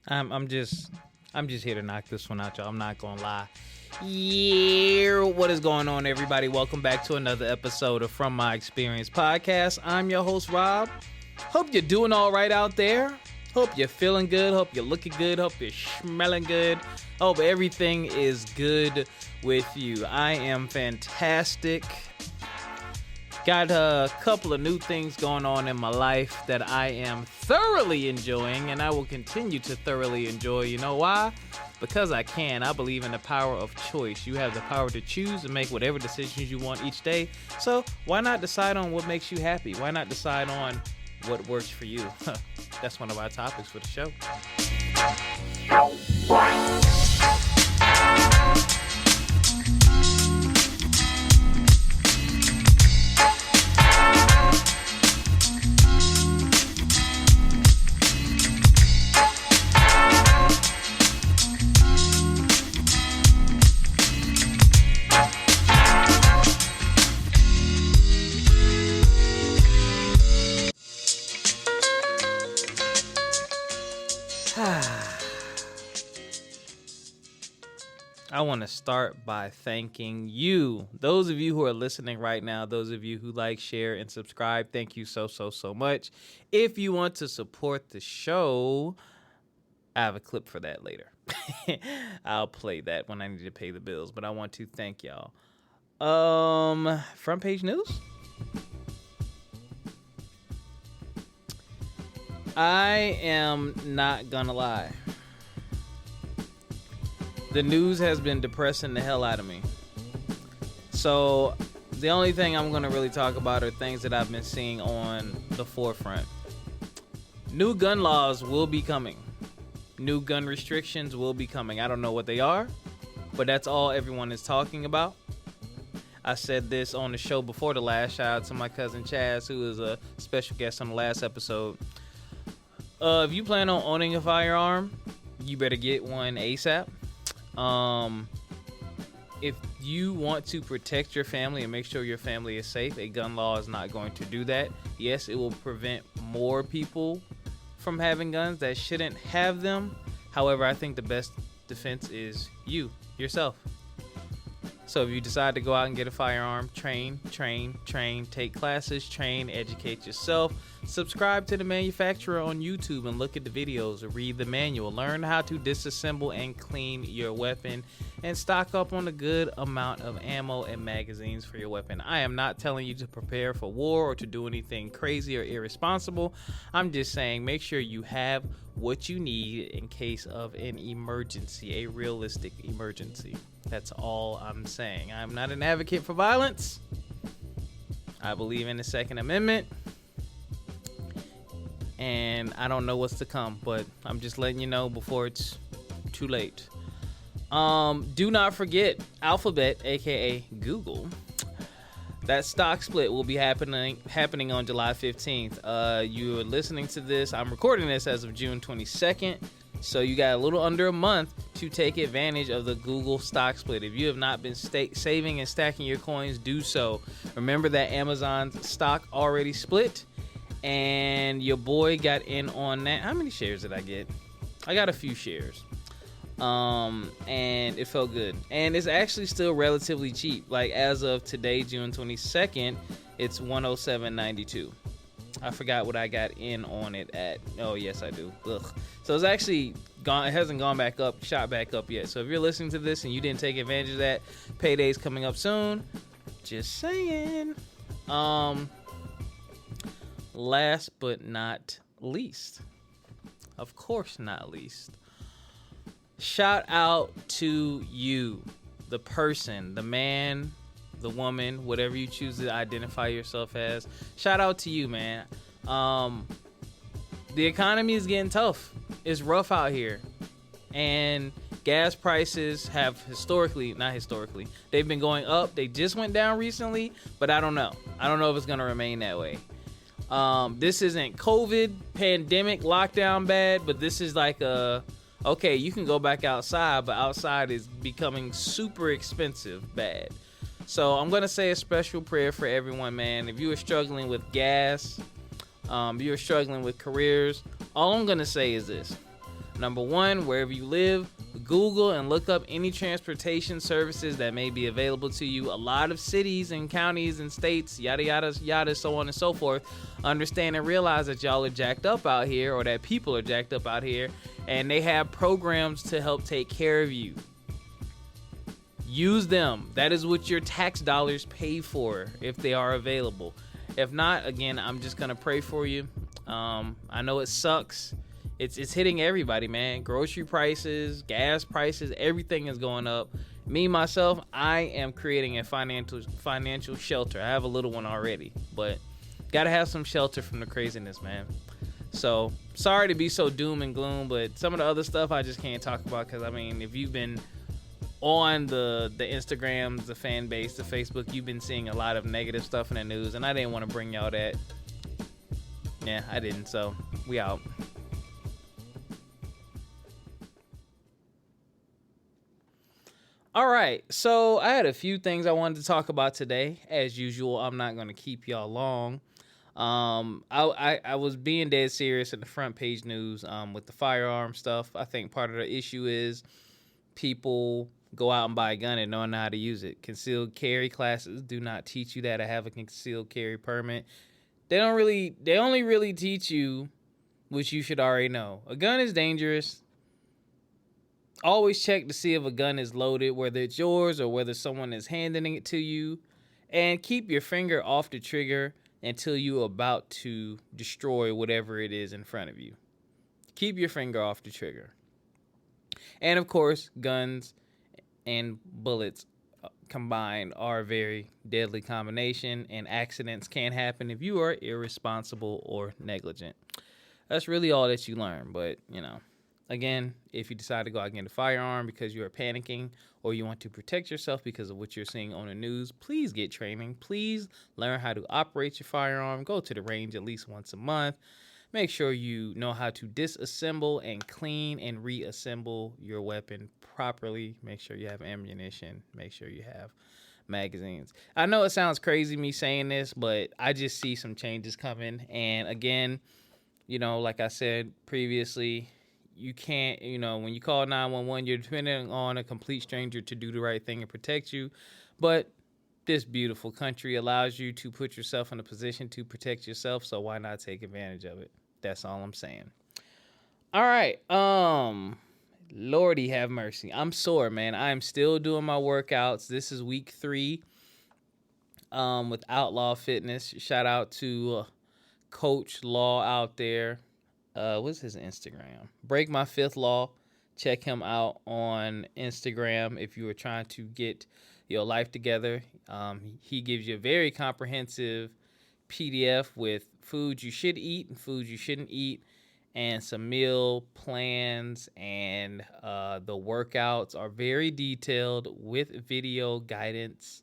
I'm just here to knock this one out, y'all. I'm not gonna lie. Yeah, what is going on, everybody? Welcome back to another episode of From My Experience podcast. I'm your host, Rob. Hope you're doing all right out there. Hope you're feeling good. Hope you're looking good. Hope you're smelling good. Hope everything is good with you. I am fantastic. Got a couple of new things going on in my life that I am thoroughly enjoying, and I will continue to thoroughly enjoy. You know why? Because I can. I believe in the power of choice. You have the power to choose and make whatever decisions you want each day. So why not decide on what makes you happy? Why not decide on what works for you? That's one of our topics for the show. I want to start by thanking you. Those of you who are listening right now, those of you who like, share, and subscribe, thank you so much. If you want to support the show, I have a clip for that later. I'll play that when I need to pay the bills, but I want to thank y'all. Front page news? I am not gonna lie. The news has been depressing the hell out of me. So the only thing I'm going to really talk about are things that I've been seeing on the forefront. New gun laws will be coming. New gun restrictions will be coming. I don't know what they are, but that's all everyone is talking about. I said this on the show before the last. Shout out to my cousin Chaz, who is a special guest on the last episode. If you plan on owning a firearm, you better get one ASAP. If you want to protect your family and make sure your family is safe, a gun law is not going to do that. Yes, it will prevent more people from having guns that shouldn't have them. However, I think the best defense is yourself. So if you decide to go out and get a firearm, train, take classes, educate yourself, subscribe to the manufacturer on YouTube and look at the videos or read the manual. Learn how to disassemble and clean your weapon and stock up on a good amount of ammo and magazines for your weapon. I am not telling you to prepare for war or to do anything crazy or irresponsible. I'm just saying make sure you have what you need in case of an emergency, a realistic emergency. That's all I'm saying. I'm not an advocate for violence. I believe in the Second Amendment. And I don't know what's to come, but I'm just letting you know before it's too late. Do not forget Alphabet, aka Google. That stock split will be happening on July 15th. You are listening to this. I'm recording this as of June 22nd. So you got a little under a month to take advantage of the Google stock split. If you have not been saving and stacking your coins, do so. Remember that Amazon's stock already split, and your boy got in on that. How many shares did I get? I got a few shares. And it felt good. And it's actually still relatively cheap. Like as of today, June 22nd, it's $107.92. I forgot what I got in on it at. Oh, yes, I do. Ugh. So it's actually gone. It hasn't gone back up, shot back up yet. So if you're listening to this and you didn't take advantage of that, payday's coming up soon. Just saying. Last but not least, of course not least, shout out to you, the person, the man, the woman, whatever you choose to identify yourself as. Shout out to you, man. The economy is getting tough. It's rough out here. And gas prices have they've been going up. They just went down recently, but I don't know. I don't know if it's going to remain that way. This isn't COVID, pandemic, lockdown bad, but this is like okay, you can go back outside, but outside is becoming super expensive bad. So I'm going to say a special prayer for everyone, man. If you are struggling with gas, you're struggling with careers, all I'm going to say is this. Number one, wherever you live, Google and look up any transportation services that may be available to you. A lot of cities and counties and states, yada, yada, yada, so on and so forth, understand and realize that y'all are jacked up out here, or that people are jacked up out here, and they have programs to help take care of you. Use them. That is what your tax dollars pay for, if they are available. If not, again, I'm just gonna pray for you. I know it sucks. It's hitting everybody, man. Grocery prices, gas prices, everything is going up. Me, myself, I am creating a financial shelter. I have a little one already, but gotta have some shelter from the craziness, man. So, sorry to be so doom and gloom, but some of the other stuff I just can't talk about, because, I mean, if you've been on the Instagrams, the fan base, the Facebook, you've been seeing a lot of negative stuff in the news, and I didn't want to bring y'all that. Yeah, I didn't, so we out. All right, so I had a few things I wanted to talk about today. As usual, I'm not going to keep y'all long. I was being dead serious in the front page news with the firearm stuff. I think part of the issue is people go out and buy a gun and don't know how to use it. Concealed carry classes do not teach you that. I have a concealed carry permit. They only really teach you what you should already know. A gun is dangerous. Always check to see if a gun is loaded, whether it's yours or whether someone is handing it to you. And keep your finger off the trigger until you're about to destroy whatever it is in front of you. Keep your finger off the trigger. And of course, guns and bullets combined are a very deadly combination, and accidents can happen if you are irresponsible or negligent. That's really all that you learn, but, you know. Again, if you decide to go out and get a firearm because you are panicking or you want to protect yourself because of what you're seeing on the news, please get training. Please learn how to operate your firearm. Go to the range at least once a month. Make sure you know how to disassemble and clean and reassemble your weapon properly. Make sure you have ammunition. Make sure you have magazines. I know it sounds crazy me saying this, but I just see some changes coming. And again, you know, like I said previously, you can't, you know, when you call 911, you're depending on a complete stranger to do the right thing and protect you. But this beautiful country allows you to put yourself in a position to protect yourself. So why not take advantage of it? That's all I'm saying. All right. Lordy have mercy. I'm sore, man. I am still doing my workouts. This is week 3 with Outlaw Fitness. Shout out to Coach Law out there. What's his Instagram? Break My Fifth Law. Check him out on Instagram if you are trying to get your life together. He gives you a very comprehensive PDF with foods you should eat and foods you shouldn't eat, and some meal plans, and the workouts are very detailed with video guidance.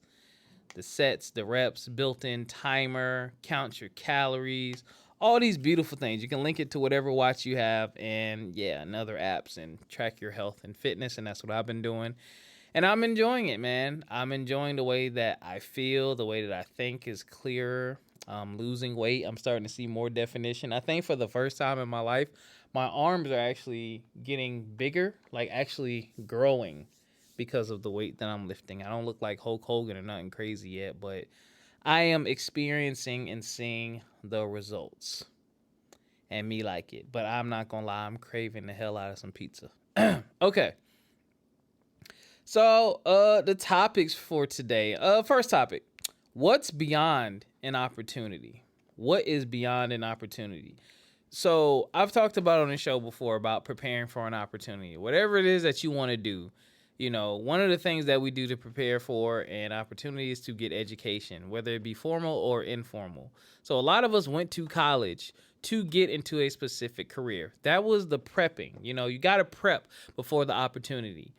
The sets, the reps, built-in timer, count your calories, all these beautiful things. You can link it to whatever watch you have and, yeah, and other apps, and track your health and fitness, and that's what I've been doing. And I'm enjoying it, man. I'm enjoying the way that I feel, the way that I think is clearer. Losing weight, I'm starting to see more definition. I think for the first time in my life, my arms are actually getting bigger, like actually growing because of the weight that I'm lifting. I don't look like Hulk Hogan or nothing crazy yet, but I am experiencing and seeing the results, and me like it. But I'm not gonna lie, I'm craving the hell out of some pizza. Okay. So, the topics for today. First topic, what's beyond an opportunity? What is beyond an opportunity? So, I've talked about on the show before about preparing for an opportunity. Whatever it is that you want to do, you know, one of the things that we do to prepare for an opportunity is to get education, whether it be formal or informal. So a lot of us went to college to get into a specific career. That was the prepping. You know, you got to prep before the opportunity.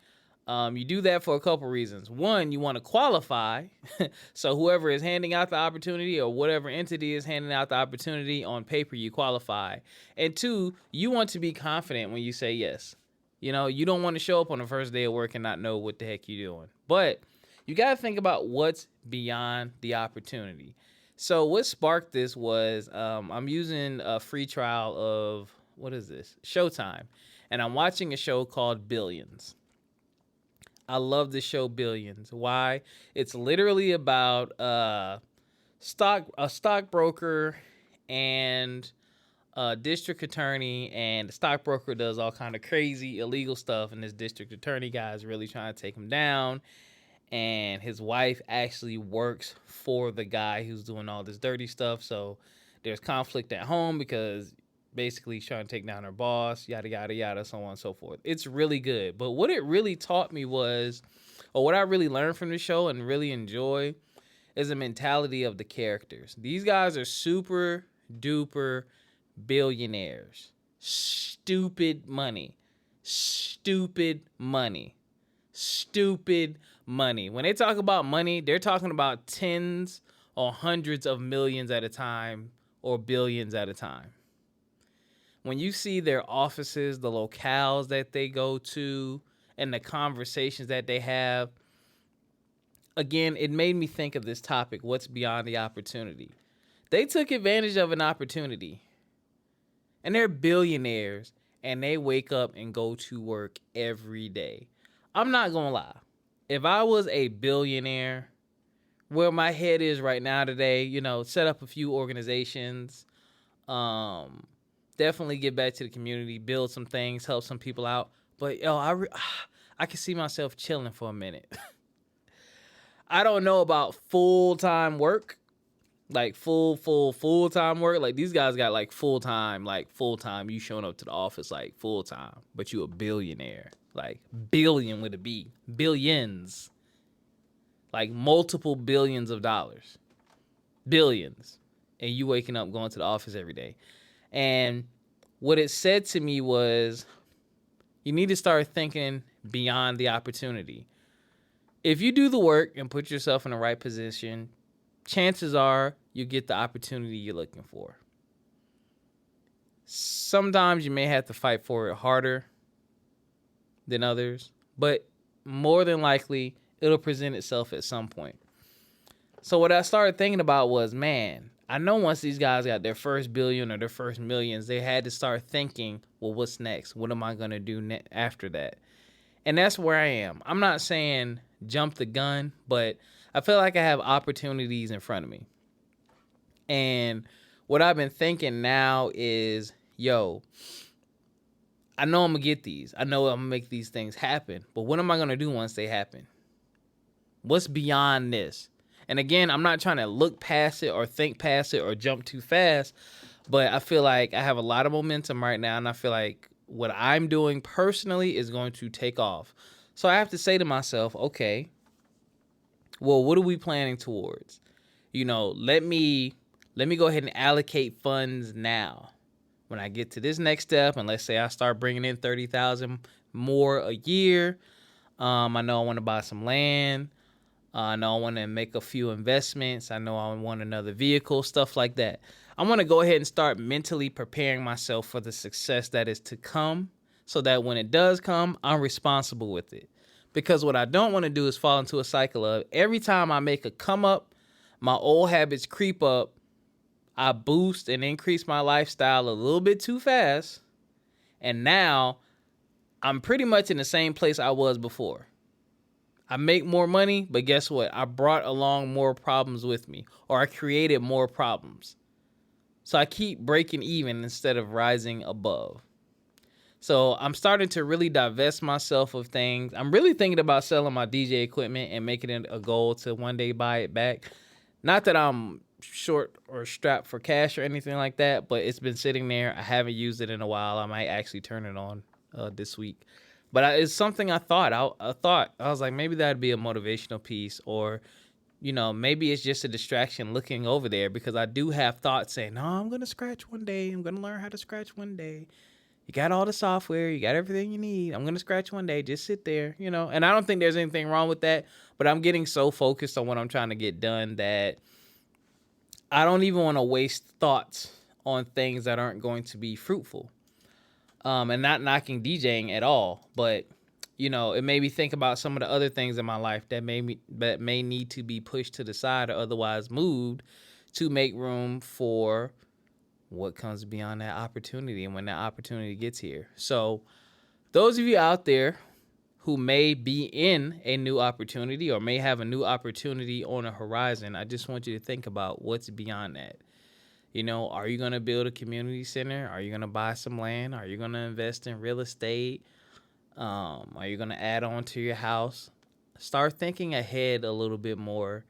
You do that for a couple reasons. One, you want to qualify. So whoever is handing out the opportunity or whatever entity is handing out the opportunity, on paper, you qualify. And two, you want to be confident when you say yes. You know, you don't want to show up on the first day of work and not know what the heck you're doing. But you got to think about what's beyond the opportunity. So what sparked this was I'm using a free trial of what is this? Showtime. And I'm watching a show called Billions. I love the show Billions. Why? It's literally about a stockbroker and a district attorney, and the stockbroker does all kind of crazy illegal stuff, and this district attorney guy is really trying to take him down. And his wife actually works for the guy who's doing all this dirty stuff. So there's conflict at home because basically he's trying to take down her boss, yada, yada, yada, so on and so forth. It's really good. But what it really taught me was, or what I really learned from the show and really enjoy, is the mentality of the characters. These guys are super duper billionaires. Stupid money. Stupid money. Stupid money. When they talk about money, they're talking about tens or hundreds of millions at a time or billions at a time. When you see their offices, the locales that they go to, and the conversations that they have, again, it made me think of this topic, what's beyond the opportunity? They took advantage of an opportunity. And they're billionaires, and they wake up and go to work every day. I'm not going to lie. If I was a billionaire, where my head is right now today, set up a few organizations, definitely get back to the community, build some things, help some people out. But, I can see myself chilling for a minute. I don't know about full-time work, like full-time work. Like, these guys got, like, full-time, you showing up to the office, like, full-time. But you a billionaire. Like, billion with a B. Billions. Like, multiple billions of dollars. Billions. And you waking up going to the office every day. And what it said to me was, you need to start thinking beyond the opportunity. If you do the work and put yourself in the right position, chances are you get the opportunity you're looking for. Sometimes you may have to fight for it harder than others, but more than likely, it'll present itself at some point. So what I started thinking about was, man, I know once these guys got their first billion or their first millions, they had to start thinking, well, what's next? What am I going to do after that? And that's where I am. I'm not saying jump the gun, but I feel like I have opportunities in front of me. And what I've been thinking now is, I know I'm going to get these. I know I'm going to make these things happen. But what am I going to do once they happen? What's beyond this? And again, I'm not trying to look past it or think past it or jump too fast. But I feel like I have a lot of momentum right now. And I feel like what I'm doing personally is going to take off. So I have to say to myself, okay, well, what are we planning towards? Let me go ahead and allocate funds now. When I get to this next step, and let's say I start bringing in $30,000 more a year, I know I want to buy some land. I know I want to make a few investments. I know I want another vehicle, stuff like that. I want to go ahead and start mentally preparing myself for the success that is to come, so that when it does come, I'm responsible with it. Because what I don't want to do is fall into a cycle of every time I make a come up, my old habits creep up, I boost and increase my lifestyle a little bit too fast, and now I'm pretty much in the same place I was before. I make more money, but guess what? I brought along more problems with me, or I created more problems. So I keep breaking even instead of rising above. So I'm starting to really divest myself of things. I'm really thinking about selling my DJ equipment and making it a goal to one day buy it back. Not that I'm short or strapped for cash or anything like that, but it's been sitting there. I haven't used it in a while. I might actually turn it on this week. But it's something I thought. I was like, maybe that'd be a motivational piece, or, maybe it's just a distraction looking over there, because I do have thoughts saying, no, I'm going to scratch one day. I'm going to learn how to scratch one day. You got all the software. You got everything you need. I'm going to scratch one day. Just sit there, And I don't think there's anything wrong with that. But I'm getting so focused on what I'm trying to get done that I don't even want to waste thoughts on things that aren't going to be fruitful. And not knocking DJing at all, but it made me think about some of the other things in my life that may need to be pushed to the side or otherwise moved to make room for what comes beyond that opportunity and when that opportunity gets here. So those of you out there who may be in a new opportunity or may have a new opportunity on the horizon, I just want you to think about what's beyond that. You know, are you going to build a community center? Are you going to buy some land? Are you going to invest in real estate? Are you going to add on to your house? Start thinking ahead a little bit more.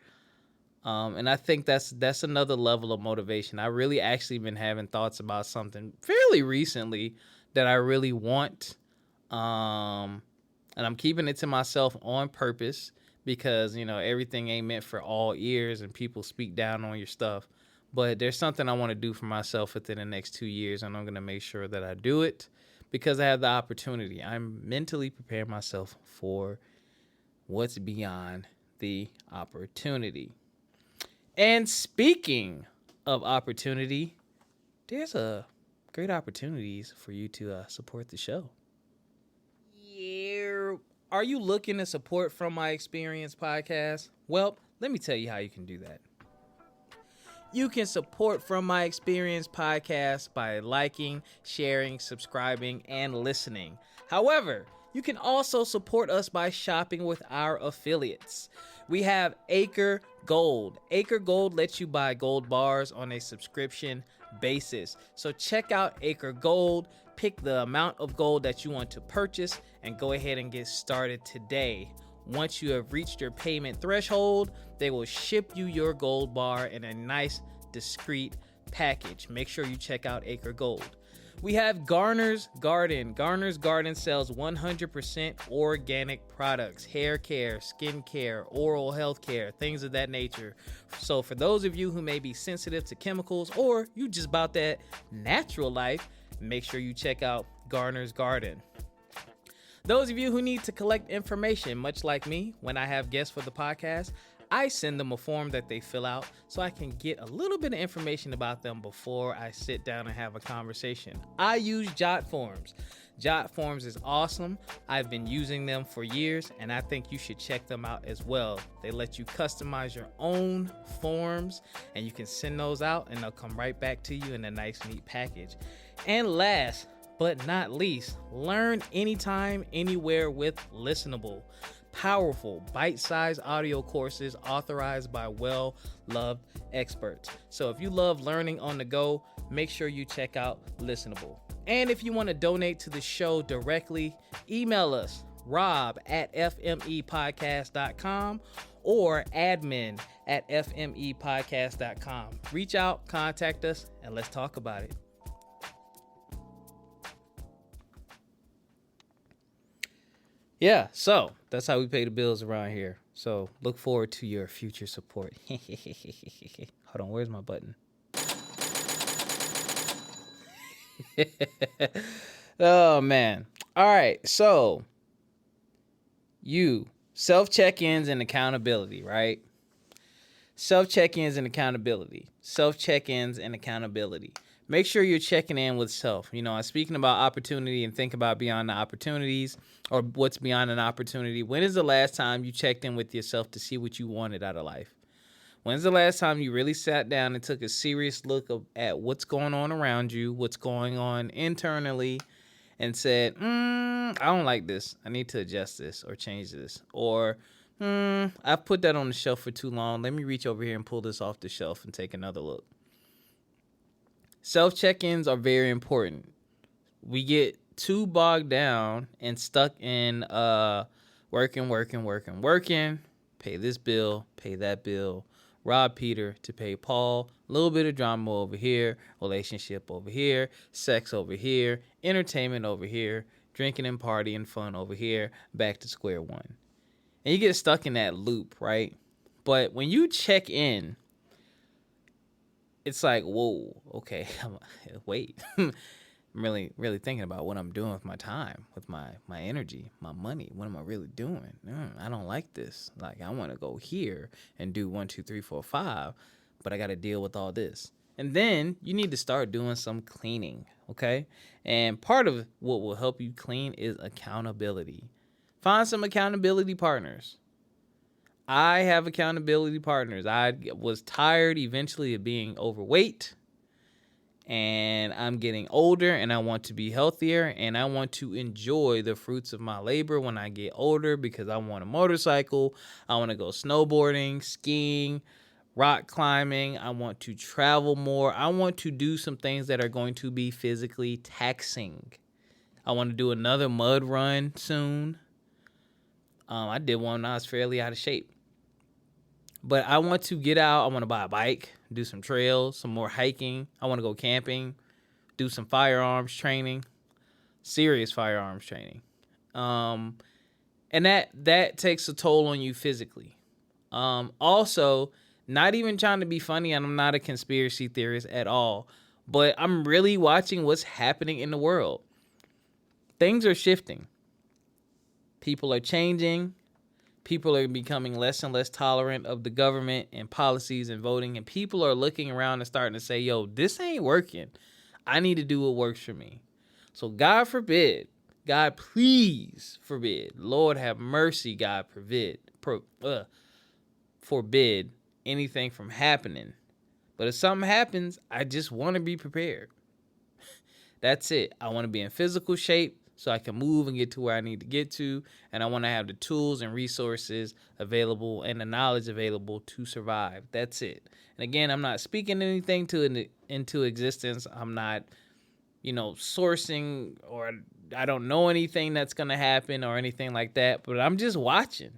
And I think that's another level of motivation. I really actually been having thoughts about something fairly recently that I really want. And I'm keeping it to myself on purpose because, you know, everything ain't meant for all ears and people speak down on your stuff. But there's something I want to do for myself within the next 2 years, and I'm going to make sure that I do it because I have the opportunity. I'm mentally preparing myself for what's beyond the opportunity. And speaking of opportunity, there's a great opportunities for you to support the show. Yeah. Are you looking to support From My Experience podcast? Well, let me tell you how you can do that. You can support From My Experience podcast by liking, sharing, subscribing, and listening. However, you can also support us by shopping with our affiliates. We have Acre Gold. Acre Gold lets you buy gold bars on a subscription basis. So check out Acre Gold, pick the amount of gold that you want to purchase, and go ahead and get started today. Once you have reached your payment threshold, they will ship you your gold bar in a nice, discreet package. Make sure you check out Acre Gold. We have Garner's Garden. Garner's Garden sells 100% organic products, hair care, skin care, oral health care, things of that nature. So for those of you who may be sensitive to chemicals or you just about that natural life, make sure you check out Garner's Garden. Those of you who need to collect information, much like me, when I have guests for the podcast, I send them a form that they fill out so I can get a little bit of information about them before I sit down and have a conversation. I use Jot Forms. Jot Forms is awesome. I've been using them for years, and I think you should check them out as well. They let you customize your own forms, and you can send those out, and they'll come right back to you in a nice, neat package. And last but not least, learn anytime, anywhere with Listenable. Powerful, bite-sized audio courses authorized by well-loved experts. So if you love learning on the go, make sure you check out Listenable. And if you want to donate to the show directly, email us, rob@fmepodcast.com or admin@fmepodcast.com. Reach out, contact us, and let's talk about it. Yeah, so that's how we pay the bills around here. So look forward to your future support. Hold on, where's my button? Oh, man. All right, so you, self-check-ins and accountability, right? Self-check-ins and accountability. Self-check-ins and accountability. Make sure you're checking in with self. You know, I'm speaking about opportunity and think about beyond the opportunities or what's beyond an opportunity. When is the last time you checked in with yourself to see what you wanted out of life? When's the last time you really sat down and took a serious look at what's going on around you, what's going on internally, and said, I don't like this. I need to adjust this or change this. Or, I've put that on the shelf for too long. Let me reach over here and pull this off the shelf and take another look. Self-check-ins are very important. We get too bogged down and stuck in working, pay this bill, pay that bill, rob Peter to pay Paul, a little bit of drama over here, relationship over here, sex over here, entertainment over here, drinking and partying fun over here, back to square one. And you get stuck in that loop, right? But when you check in, it's like, whoa, okay, wait. I'm really thinking about what I'm doing with my time, with my energy, my money. What am I really doing? I don't like this. Like, I want to go here and do 1, 2, 3, 4, 5, but I got to deal with all this. And then you need to start doing some cleaning, okay? And part of what will help you clean is accountability. Find some accountability partners. I have accountability partners. I was tired eventually of being overweight And I'm getting older and I want to be healthier and I want to enjoy the fruits of my labor when I get older because I want a motorcycle. I want to go snowboarding, skiing, rock climbing. I want to travel more. I want to do some things that are going to be physically taxing. I want to do another mud run soon. I did one when I was fairly out of shape. But I want to get out. I want to buy a bike, do some trails, some more hiking. I want to go camping, do some firearms training, serious firearms training. And that takes a toll on you physically. Also, not even trying to be funny, and I'm not a conspiracy theorist at all, but I'm really watching what's happening in the world. Things are shifting. People are changing. People are becoming less and less tolerant of the government and policies and voting. And people are looking around and starting to say, yo, this ain't working. I need to do what works for me. So God forbid, God please forbid, Lord have mercy, God forbid anything from happening. But if something happens, I just want to be prepared. That's it. I want to be in physical shape so I can move and get to where I need to get to. And I want to have the tools and resources available and the knowledge available to survive. That's it. And again, I'm not speaking anything into existence. I'm not, sourcing, or I don't know anything that's going to happen or anything like that. But I'm just watching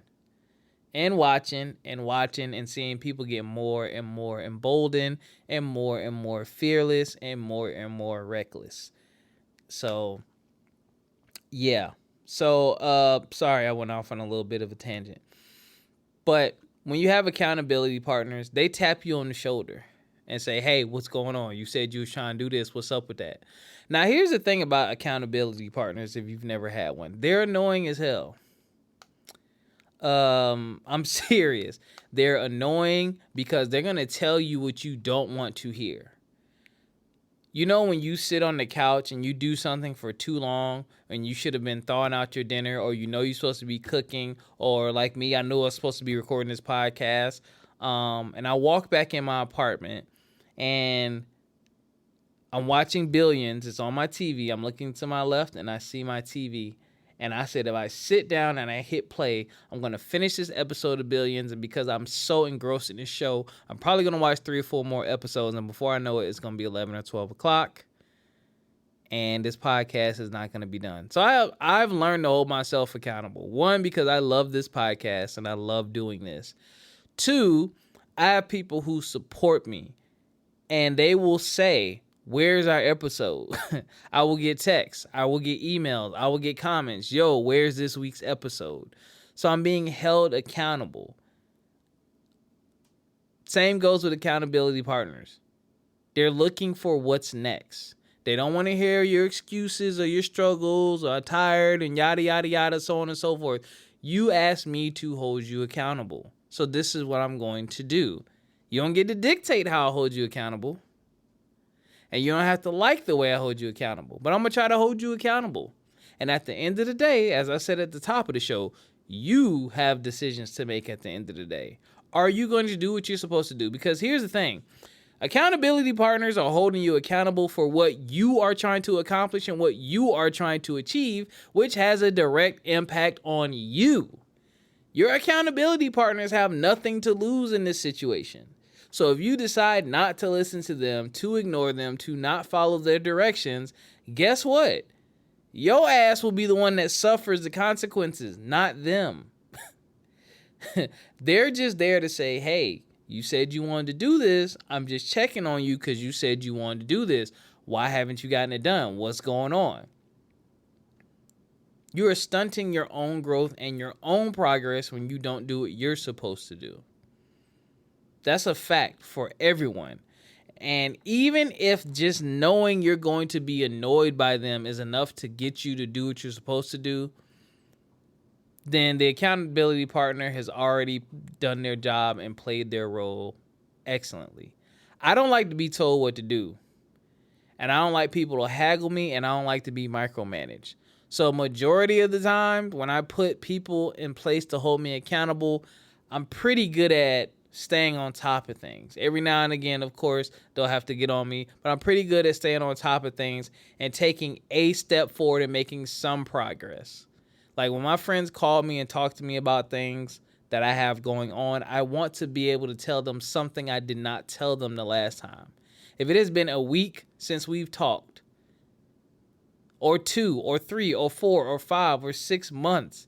and seeing people get more and more emboldened and more fearless and more reckless. So, yeah. So, sorry, I went off on a little bit of a tangent. But when you have accountability partners, they tap you on the shoulder and say, hey, what's going on? You said you was trying to do this. What's up with that? Now, here's the thing about accountability partners, if you've never had one. They're annoying as hell. I'm serious. They're annoying because they're going to tell you what you don't want to hear. When you sit on the couch and you do something for too long and you should have been thawing out your dinner, or you're supposed to be cooking, or like me, I knew I was supposed to be recording this podcast. And I walk back in my apartment and I'm watching Billions. It's on my TV. I'm looking to my left and I see my TV. And I said, if I sit down and I hit play, I'm going to finish this episode of Billions. And because I'm so engrossed in this show, I'm probably going to watch 3 or 4 more episodes. And before I know it, it's going to be 11 or 12 o'clock. And this podcast is not going to be done. So I've learned to hold myself accountable. 1, because I love this podcast and I love doing this. 2, I have people who support me. And they will say, where's our episode? I will get texts. I will get emails. I will get comments. Yo, where's this week's episode? So I'm being held accountable. Same goes with accountability partners. They're looking for what's next. They don't want to hear your excuses or your struggles or tired and yada, yada, yada, so on and so forth. You asked me to hold you accountable. So this is what I'm going to do. You don't get to dictate how I hold you accountable. And you don't have to like the way I hold you accountable. But I'm going to try to hold you accountable. And at the end of the day, as I said at the top of the show, you have decisions to make at the end of the day. Are you going to do what you're supposed to do? Because here's the thing. Accountability partners are holding you accountable for what you are trying to accomplish and what you are trying to achieve, which has a direct impact on you. Your accountability partners have nothing to lose in this situation. So if you decide not to listen to them, to ignore them, to not follow their directions, guess what? Your ass will be the one that suffers the consequences, not them. They're just there to say, hey, you said you wanted to do this. I'm just checking on you because you said you wanted to do this. Why haven't you gotten it done? What's going on? You are stunting your own growth and your own progress when you don't do what you're supposed to do. That's a fact for everyone. And even if just knowing you're going to be annoyed by them is enough to get you to do what you're supposed to do, then the accountability partner has already done their job and played their role excellently. I don't like to be told what to do. And I don't like people to haggle me, and I don't like to be micromanaged. So majority of the time, when I put people in place to hold me accountable, I'm pretty good at staying on top of things. Every now and again, of course, they'll have to get on me, but I'm pretty good at staying on top of things and taking a step forward and making some progress. Like when my friends call me and talk to me about things that I have going on, I want to be able to tell them something I did not tell them the last time. If it has been a week since we've talked, or 2 or 3 or 4 or 5 or 6 months,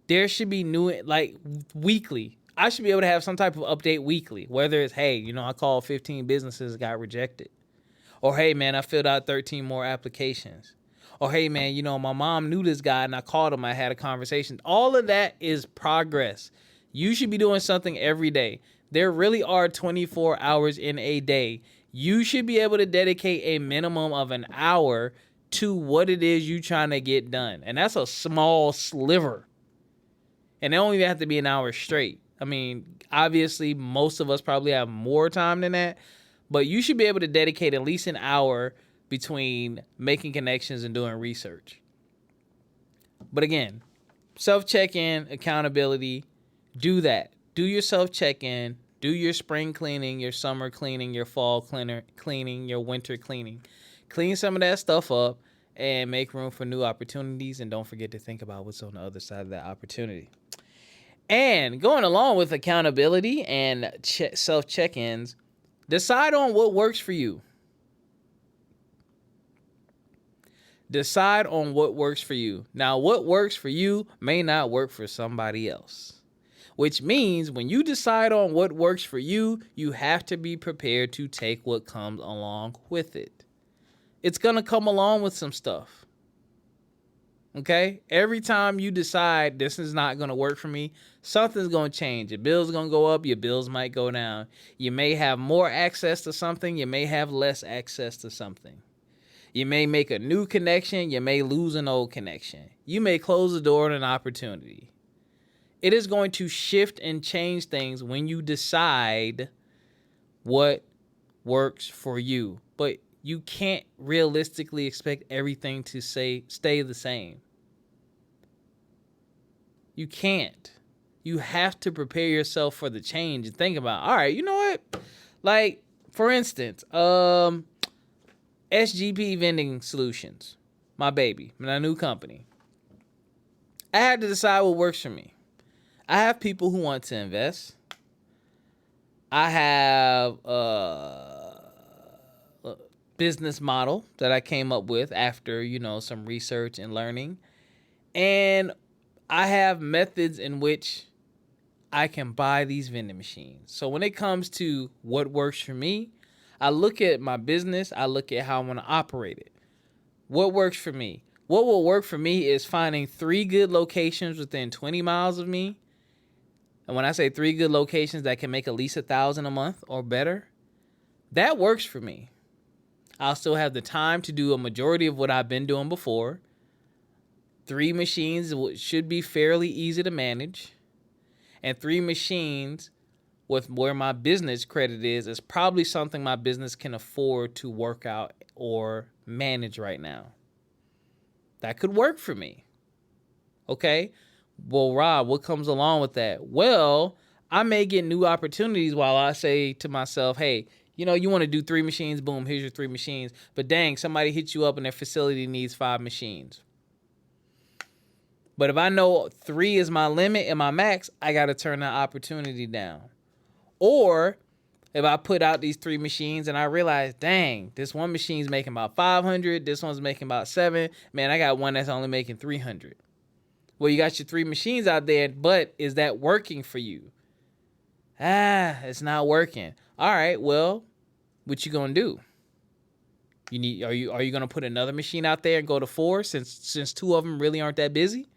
there should be new, like weekly. I should be able to have some type of update weekly, whether it's, hey, I called 15 businesses, got rejected. Or, hey, man, I filled out 13 more applications. Or, hey, man, my mom knew this guy and I called him. I had a conversation. All of that is progress. You should be doing something every day. There really are 24 hours in a day. You should be able to dedicate a minimum of an hour to what it is you're trying to get done. And that's a small sliver. And it don't even have to be an hour straight. I mean, obviously, most of us probably have more time than that. But you should be able to dedicate at least an hour between making connections and doing research. But again, self-check-in, accountability, do that. Do your self-check-in. Do your spring cleaning, your summer cleaning, your fall cleaning, your winter cleaning. Clean some of that stuff up and make room for new opportunities. And don't forget to think about what's on the other side of that opportunity. And going along with accountability and self-check-ins, decide on what works for you. Decide on what works for you. Now, what works for you may not work for somebody else. Which means when you decide on what works for you, you have to be prepared to take what comes along with it. It's going to come along with some stuff. Okay? Every time you decide this is not going to work for me, something's going to change. Your bills going to go up. Your bills might go down. You may have more access to something. You may have less access to something. You may make a new connection. You may lose an old connection. You may close the door on an opportunity. It is going to shift and change things when you decide what works for you. But you can't realistically expect everything to stay the same. You can't. You have to prepare yourself for the change and think about, all right, you know what? Like, for instance, SGP Vending Solutions, my baby, my new company. I had to decide what works for me. I have people who want to invest. I have a business model that I came up with after, some research and learning. And I have methods in which I can buy these vending machines. So when it comes to what works for me, I look at my business. I look at how I want to operate it. What works for me? What will work for me is finding 3 good locations within 20 miles of me. And when I say 3 good locations that can make at least $1,000 a month or better, that works for me. I'll still have the time to do a majority of what I've been doing before. 3 machines should be fairly easy to manage. And 3 machines with where my business credit is probably something my business can afford to work out or manage right now. That could work for me. Okay? Well, Rob, what comes along with that? Well, I may get new opportunities while I say to myself, hey, you want to do 3 machines, boom, here's your 3 machines. But dang, somebody hits you up and their facility needs 5 machines. But if I know 3 is my limit and my max, I got to turn that opportunity down. Or if I put out these 3 machines and I realize, dang, this one machine's making about 500, this one's making about 7, man, I got one that's only making 300. Well, you got your 3 machines out there, but is that working for you? It's not working. All right, well, what you gonna do? Are you gonna put another machine out there and go to 4 since 2 of them really aren't that busy?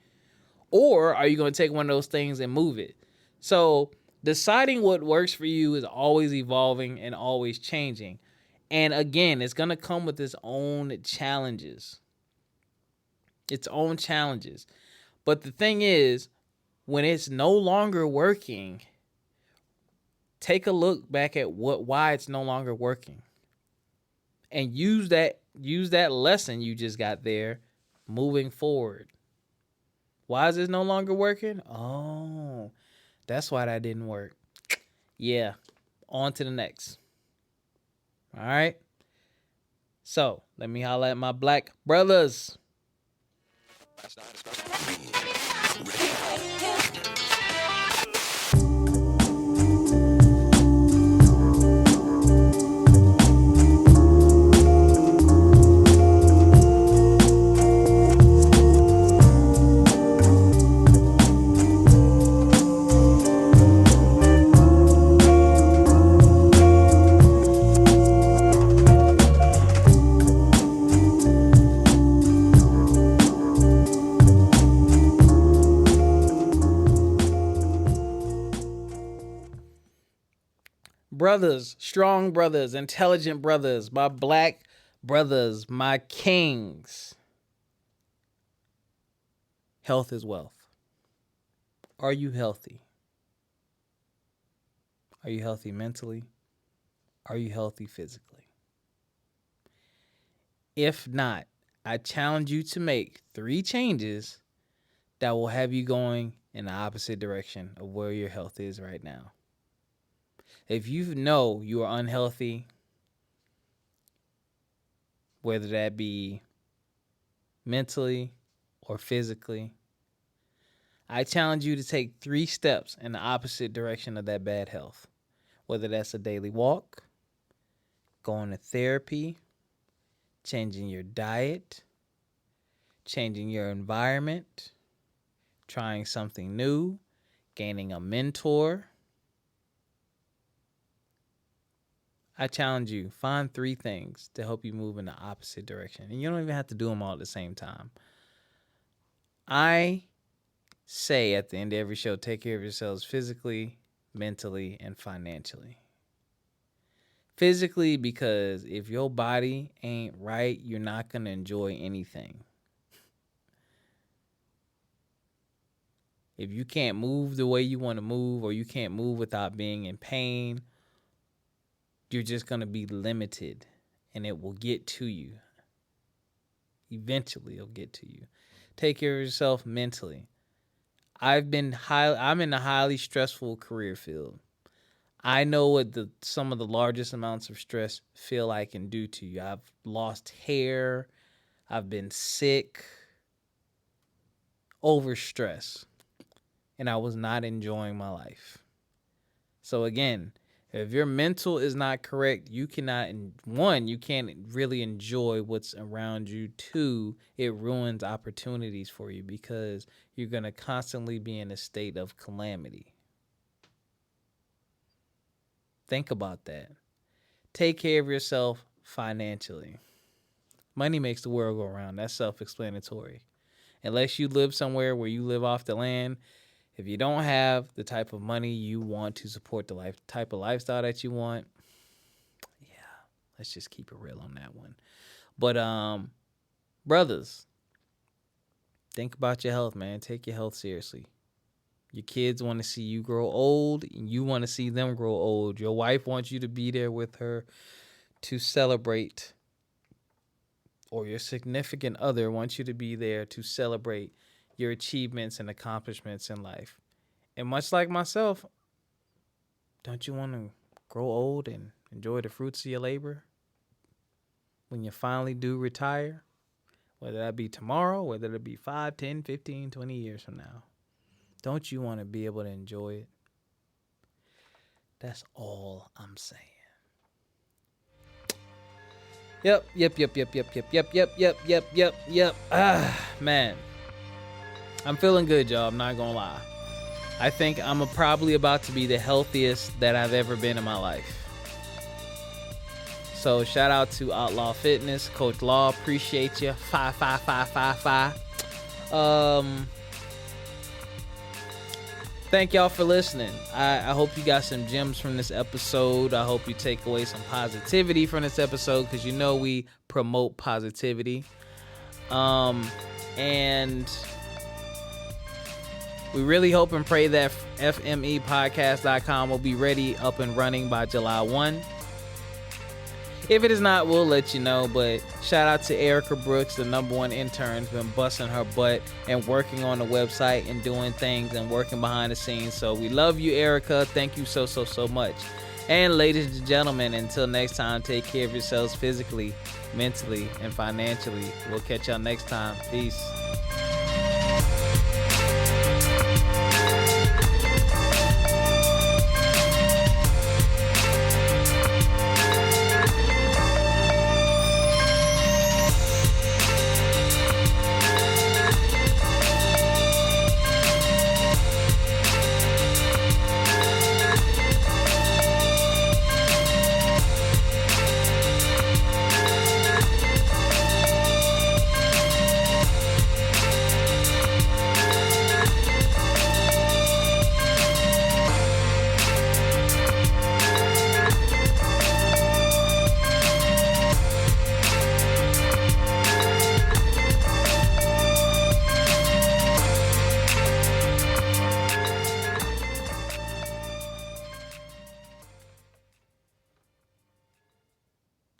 Or are you gonna take one of those things and move it? So deciding what works for you is always evolving and always changing. And again, it's gonna come with its own challenges. But the thing is, when it's no longer working, take a look back at why it's no longer working. And use that lesson you just got there moving forward. Why is this no longer working? Oh, that's why that didn't work. Yeah, on to the next. All right. So let me holler at my black brothers. Brothers, strong brothers, intelligent brothers, my black brothers, my kings. Health is wealth. Are you healthy? Are you healthy mentally? Are you healthy physically? If not, I challenge you to make 3 changes that will have you going in the opposite direction of where your health is right now. If you know you are unhealthy, whether that be mentally or physically, I challenge you to take 3 steps in the opposite direction of that bad health. Whether that's a daily walk, going to therapy, changing your diet, changing your environment, trying something new, gaining a mentor. I challenge you, find 3 things to help you move in the opposite direction. And you don't even have to do them all at the same time. I say at the end of every show, take care of yourselves physically, mentally, and financially. Physically, because if your body ain't right, you're not going to enjoy anything. If you can't move the way you want to move, or you can't move without being in pain, you're just going to be limited, and it will get to you. Eventually, it'll get to you. Take care of yourself mentally. I'm in a highly stressful career field. I know what some of the largest amounts of stress feel like and do to you. I've lost hair. I've been sick. Over stress. And I was not enjoying my life. So again, if your mental is not correct, you can't really enjoy what's around you. 2, it ruins opportunities for you because you're going to constantly be in a state of calamity. Think about that. Take care of yourself financially. Money makes the world go around. That's self-explanatory. Unless you live somewhere where you live off the land, if you don't have the type of money you want to support the type of lifestyle that you want, yeah, let's just keep it real on that one. But brothers, think about your health, man. Take your health seriously. Your kids want to see you grow old, and you want to see them grow old. Your wife wants you to be there with her to celebrate, or your significant other wants you to be there to celebrate your achievements and accomplishments in life. And much like myself, don't you want to grow old and enjoy the fruits of your labor when you finally do retire? Whether that be tomorrow, whether it be 5, 10, 15, 20 years from now. Don't you want to be able to enjoy it? That's all I'm saying. Yep. Man. I'm feeling good, y'all. I'm not gonna lie. I think I'm probably about to be the healthiest that I've ever been in my life. So shout out to Outlaw Fitness, Coach Law. Appreciate you. 55555. Thank y'all for listening. I hope you got some gems from this episode. I hope you take away some positivity from this episode, because you know we promote positivity. And we really hope and pray that FMEpodcast.com will be ready, up and running by July 1. If it is not, we'll let you know. But shout out to Erica Brooks, the #1 intern, been busting her butt and working on the website and doing things and working behind the scenes. So we love you, Erica. Thank you so much. And ladies and gentlemen, until next time, take care of yourselves physically, mentally, and financially. We'll catch y'all next time. Peace.